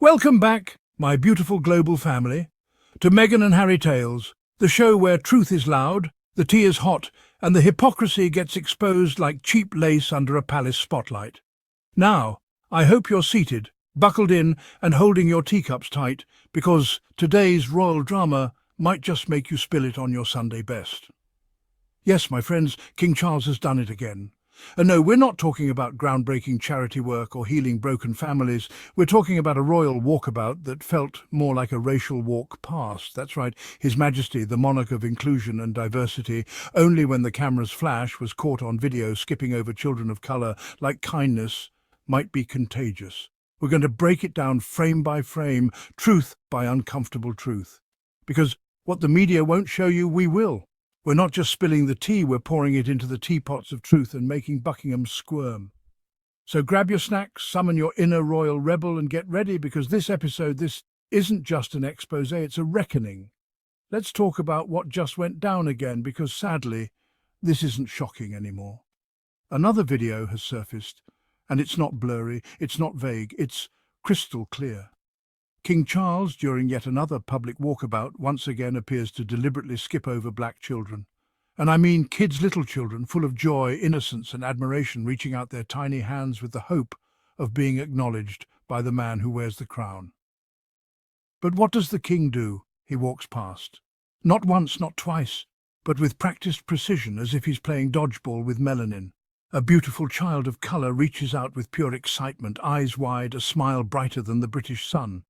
Welcome back, my beautiful global family, to Meghan and Harry Tales, the show where truth is loud, the tea is hot, and the hypocrisy gets exposed like cheap lace under a palace spotlight. Now, I hope you're seated, buckled in, and holding your teacups tight, because today's royal drama might just make you spill it on your Sunday best. Yes, my friends, King Charles has done it again. And no, we're not talking about groundbreaking charity work or healing broken families. We're talking about a royal walkabout that felt more like a racial walk past. That's right, His Majesty, the monarch of inclusion and diversity, only when the camera's flash was caught on video skipping over children of colour like kindness might be contagious. We're going to break it down frame by frame, truth by uncomfortable truth. Because what the media won't show you, we will. We're not just spilling the tea, we're pouring it into the teapots of truth and making Buckingham squirm. So grab your snacks, summon your inner royal rebel and get ready, because this isn't just an expose, it's a reckoning. Let's talk about what just went down again, because sadly, this isn't shocking anymore. Another video has surfaced, and it's not blurry, it's not vague, it's crystal clear. King Charles, during yet another public walkabout, once again appears to deliberately skip over black children. And I mean kids, little children, full of joy, innocence and admiration, reaching out their tiny hands with the hope of being acknowledged by the man who wears the crown. But what does the king do? He walks past. Not once, not twice, but with practiced precision, as if he's playing dodgeball with melanin. A beautiful child of colour reaches out with pure excitement, eyes wide, a smile brighter than the British sun.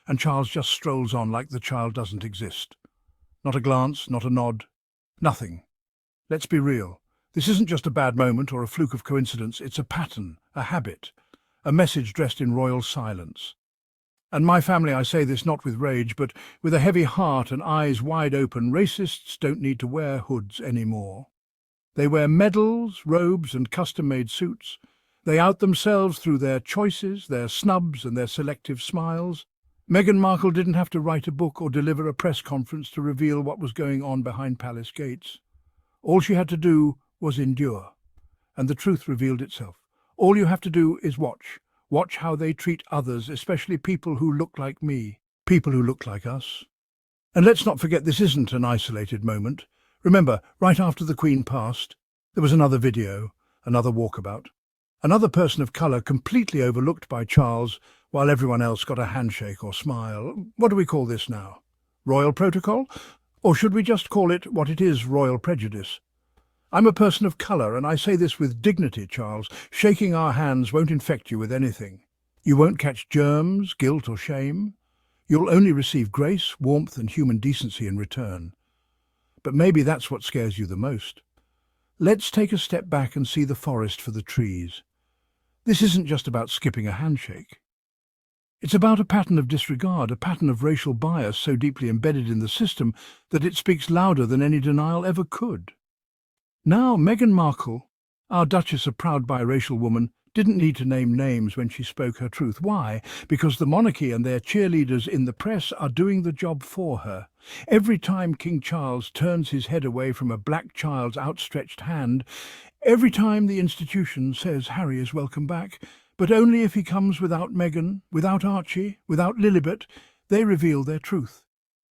And Charles just strolls on like the child doesn't exist. Not a glance, not a nod, nothing. Let's be real. This isn't just a bad moment or a fluke of coincidence, it's a pattern, a habit, a message dressed in royal silence. And my family, I say this not with rage, but with a heavy heart and eyes wide open. Racists don't need to wear hoods anymore. They wear medals, robes and custom-made suits. They out themselves through their choices, their snubs and their selective smiles. Meghan Markle didn't have to write a book or deliver a press conference to reveal what was going on behind palace gates. All she had to do was endure, and the truth revealed itself. All you have to do is watch. Watch how they treat others, especially people who look like me, people who look like us. And let's not forget, this isn't an isolated moment. Remember, right after the Queen passed, there was another video, another walkabout. Another person of colour completely overlooked by Charles, while everyone else got a handshake or smile. What do we call this now? Royal protocol? Or should we just call it what it is, royal prejudice? I'm a person of colour, and I say this with dignity, Charles. Shaking our hands won't infect you with anything. You won't catch germs, guilt or shame. You'll only receive grace, warmth and human decency in return. But maybe that's what scares you the most. Let's take a step back and see the forest for the trees. This isn't just about skipping a handshake. It's about a pattern of disregard, a pattern of racial bias so deeply embedded in the system that it speaks louder than any denial ever could. Now, Meghan Markle, our Duchess, a proud biracial woman, didn't need to name names when she spoke her truth. Why? Because the monarchy and their cheerleaders in the press are doing the job for her. Every time King Charles turns his head away from a black child's outstretched hand, every time the institution says Harry is welcome back, but only if he comes without Meghan, without Archie, without Lilibet, they reveal their truth.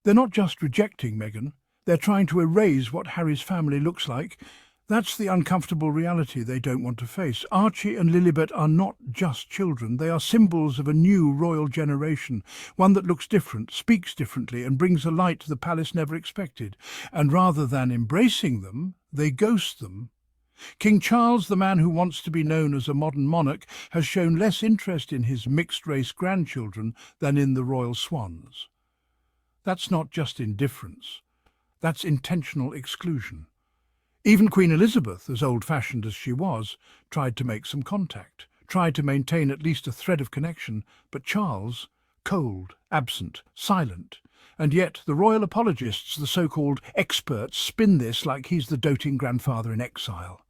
They're not just rejecting Meghan, they're trying to erase what Harry's family looks like. That's the uncomfortable reality they don't want to face. Archie and Lilibet are not just children, they are symbols of a new royal generation, one that looks different, speaks differently, and brings a light the palace never expected. And rather than embracing them, they ghost them. King Charles, the man who wants to be known as a modern monarch, has shown less interest in his mixed-race grandchildren than in the royal swans. That's not just indifference, that's intentional exclusion. Even Queen Elizabeth, as old-fashioned as she was, tried to make some contact, tried to maintain at least a thread of connection, but Charles, cold, absent, silent. And yet the royal apologists, the so-called experts, spin this like he's the doting grandfather in exile.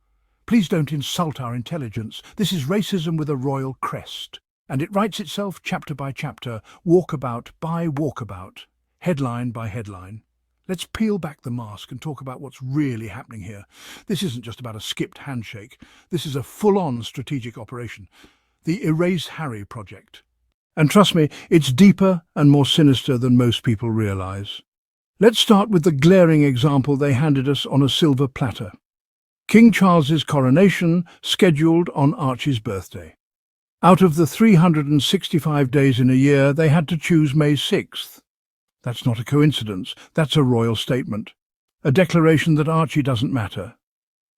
Please don't insult our intelligence. This is racism with a royal crest. And it writes itself chapter by chapter, walkabout by walkabout, headline by headline. Let's peel back the mask and talk about what's really happening here. This isn't just about a skipped handshake. This is a full-on strategic operation. The Erase Harry project. And trust me, it's deeper and more sinister than most people realize. Let's start with the glaring example they handed us on a silver platter. King Charles's coronation, scheduled on Archie's birthday. Out of the 365 days in a year, they had to choose May 6th. That's not a coincidence, that's a royal statement. A declaration that Archie doesn't matter.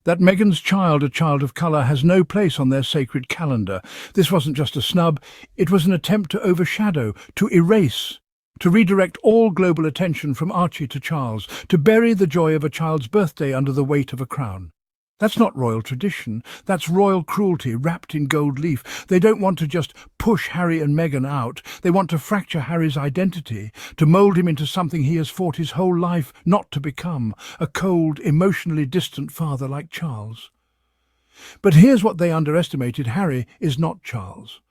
That Meghan's child, a child of colour, has no place on their sacred calendar. This wasn't just a snub, it was an attempt to overshadow, to erase, to redirect all global attention from Archie to Charles, to bury the joy of a child's birthday under the weight of a crown. That's not royal tradition, that's royal cruelty wrapped in gold leaf. They don't want to just push Harry and Meghan out, they want to fracture Harry's identity, to mould him into something he has fought his whole life not to become, a cold, emotionally distant father like Charles. But here's what they underestimated: Harry is not Charles.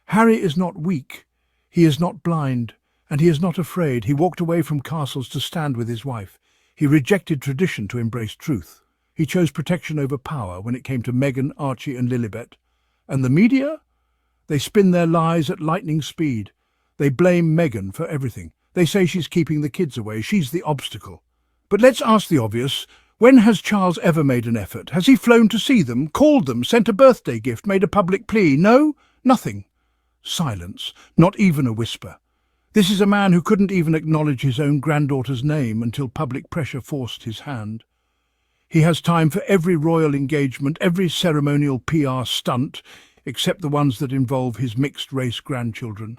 Harry is not weak, he is not blind, and he is not afraid. He walked away from castles to stand with his wife. He rejected tradition to embrace truth. He chose protection over power when it came to Meghan, Archie and Lilibet. And the media? They spin their lies at lightning speed. They blame Meghan for everything. They say she's keeping the kids away, she's the obstacle. But let's ask the obvious. When has Charles ever made an effort? Has he flown to see them, called them, sent a birthday gift, made a public plea? No, nothing. Silence, not even a whisper. This is a man who couldn't even acknowledge his own granddaughter's name until public pressure forced his hand. He has time for every royal engagement, every ceremonial PR stunt, except the ones that involve his mixed-race grandchildren.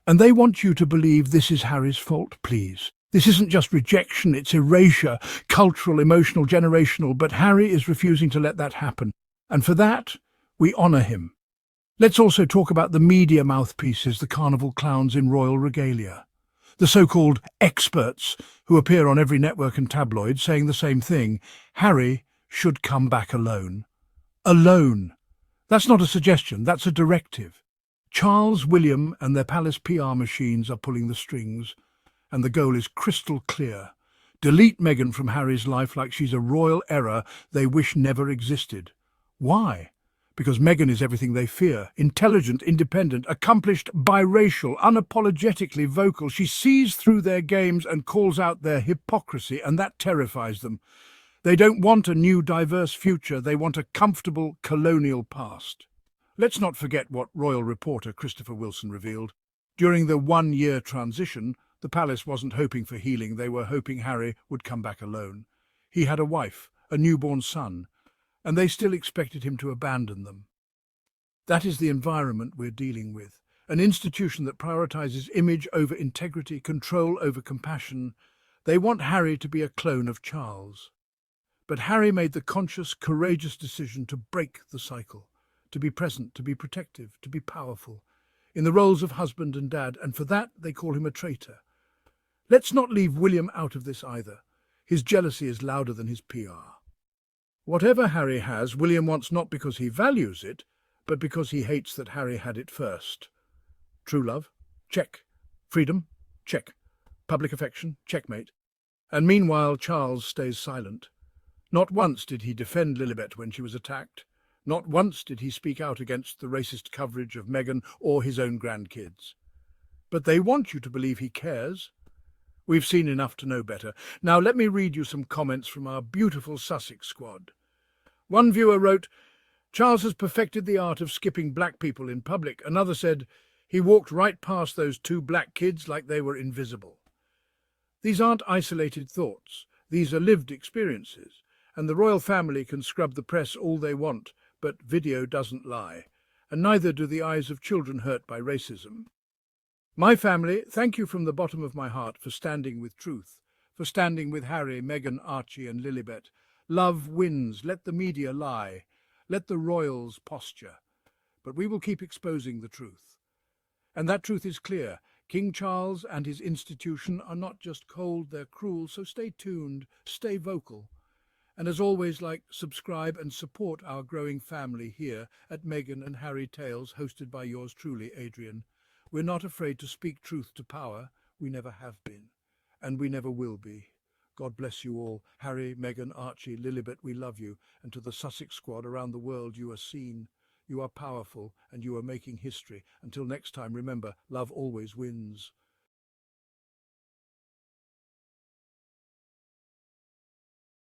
And they want you to believe this is Harry's fault, please. This isn't just rejection, it's erasure, cultural, emotional, generational, but Harry is refusing to let that happen. And for that, we honour him. Let's also talk about the media mouthpieces, the carnival clowns in royal regalia. The so-called experts who appear on every network and tabloid saying the same thing. Harry should come back alone. Alone. That's not a suggestion, that's a directive. Charles, William and their palace PR machines are pulling the strings, and the goal is crystal clear. Delete Meghan from Harry's life like she's a royal error they wish never existed. Why? Because Meghan is everything they fear. Intelligent, independent, accomplished, biracial, unapologetically vocal. She sees through their games and calls out their hypocrisy, and that terrifies them. They don't want a new, diverse future. They want a comfortable, colonial past. Let's not forget what royal reporter Christopher Wilson revealed. During the one-year transition, the palace wasn't hoping for healing. They were hoping Harry would come back alone. He had a wife, a newborn son, and they still expected him to abandon them. That is the environment we're dealing with, an institution that prioritizes image over integrity, control over compassion. They want Harry to be a clone of Charles. But Harry made the conscious, courageous decision to break the cycle, to be present, to be protective, to be powerful, in the roles of husband and dad, and for that they call him a traitor. Let's not leave William out of this either. His jealousy is louder than his PR. Whatever Harry has, William wants not because he values it, but because he hates that Harry had it first. True love? Check. Freedom? Check. Public affection? Checkmate. And meanwhile, Charles stays silent. Not once did he defend Lilibet when she was attacked. Not once did he speak out against the racist coverage of Meghan or his own grandkids. But they want you to believe he cares. We've seen enough to know better. Now let me read you some comments from our beautiful Sussex squad. One viewer wrote, "Charles has perfected the art of skipping black people in public." Another said, "He walked right past those two black kids like they were invisible." These aren't isolated thoughts. These are lived experiences. And the royal family can scrub the press all they want, but video doesn't lie. And neither do the eyes of children hurt by racism. My family, thank you from the bottom of my heart for standing with truth, for standing with Harry, Meghan, Archie and Lilibet. Love wins. Let the media lie. Let the royals posture. But we will keep exposing the truth. And that truth is clear. King Charles and his institution are not just cold, they're cruel, so stay tuned, stay vocal. And as always, subscribe and support our growing family here at Meghan and Harry Tales, hosted by yours truly, Adrian. We're not afraid to speak truth to power. We never have been, and we never will be. God bless you all. Harry, Meghan, Archie, Lilibet, we love you. And to the Sussex squad around the world, you are seen, You are powerful and you are making history. Until next time, remember, love always wins.